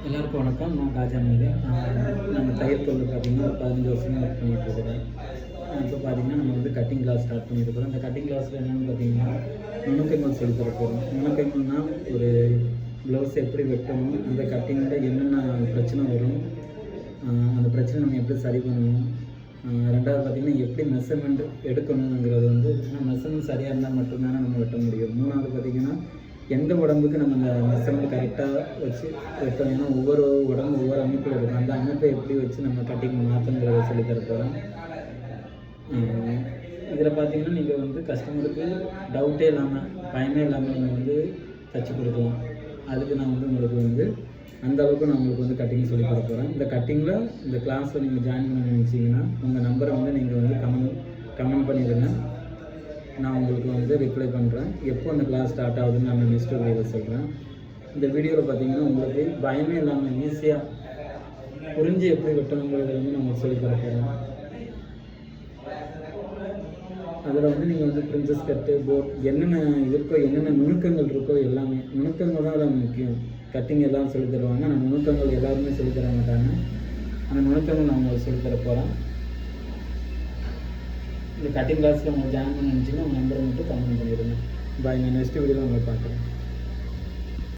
எல்லாருக்கும் வணக்கம். நான் காஜாமீது. நம்ம தையல் தொழில் பார்த்திங்கன்னா ஒரு 15 வருஷமாக ஒர்க் பண்ணிகிட்ருக்குறேன். இப்போ பார்த்திங்கன்னா நம்ம வந்து கட்டிங் கிளாஸ் ஸ்டார்ட் பண்ணியிருக்கிறோம். இந்த கட்டிங் கிளாஸில் என்னென்னு பார்த்திங்கன்னா நுணுக்கங்கள் சொல்லி தரப்போகிறோம். நுணுக்கங்கள்னால் ஒரு ப்ளவுஸ் எப்படி வெட்டணும், அந்த கட்டிங்கில் என்னென்ன பிரச்சனை வரும், அந்த பிரச்சனை நம்ம எப்படி சரி பண்ணணும், ரெண்டாவது பார்த்திங்கன்னா எப்படி மெஷர்மெண்ட் எடுக்கணுங்கிறது வந்து மெஷர்மெண்ட் சரியாக இருந்தால் மட்டும்தானே நம்ம வெட்ட முடியும். மூணாவது பார்த்திங்கன்னா எந்த உடம்புக்கு நம்ம அந்த மெஷர்மெண்ட் கரெக்டாக வச்சு வெட்டோம். ஏன்னா ஒவ்வொரு உடம்பு ஒவ்வொரு அமைப்பில் இருக்கும். அந்த அமைப்பை எப்படி வச்சு நம்ம கட்டிங் மாற்றங்கிறத சொல்லி தரப்போகிறோம். இதில் பார்த்தீங்கன்னா நீங்கள் வந்து கஸ்டமருக்கு டவுட்டே இல்லாமல் பயமே இல்லாமல் நீங்கள் வந்து தச்சு கொடுக்கலாம். அதுக்கு நான் வந்து உங்களுக்கு வந்து அந்தளவுக்கு நான் உங்களுக்கு வந்து கட்டிங் சொல்லி தர போகிறேன். இந்த கட்டிங்கில் இந்த கிளாஸில் நீங்கள் ஜாயின் பண்ண நினச்சிங்கன்னா உங்கள் நம்பரை வந்து நீங்கள் வந்து கமெண்ட் பண்ணிடுங்க. நான் உங்களுக்கு வந்து ரிப்ளை பண்ணுறேன். எப்போ அந்த கிளாஸ் ஸ்டார்ட் ஆகுதுன்னு நான் நெக்ஸ்ட் வீடியோவில் சொல்கிறேன். இந்த வீடியோவில் பார்த்தீங்கன்னா உங்களுக்கு பயமே இல்லாமல் ஈஸியாக புரிஞ்சு எப்படி வெட்டணுங்கிறது வந்து நம்ம சொல்லி தரப்போகிறோம். அதில் வந்து நீங்கள் வந்து பிரின்சஸ் கட்டு, போட் என்னென்ன இருக்கோ, என்னென்ன நுணுக்கங்கள் இருக்கோ எல்லாமே நுணுக்கங்கள் தான் அதில் முக்கியம். கட்டிங் எல்லாம் சொல்லி தருவாங்க. ஆனால் நுணுக்கங்கள் எல்லாருமே சொல்லி தர மாட்டாங்க. அந்த நுணுக்கங்கள் நான் உங்களுக்கு சொல்லி தர போகிறேன். இந்த கட்டிங் கிளாஸில் உங்களை ஜாயின் பண்ண நினச்சிங்கன்னா உங்கள் நம்பரை மட்டும் கமெண்ட் பண்ணிடுங்க. பாய். நான் நெக்ஸ்ட் வீடியோவில் உங்களை பார்க்குறேன்.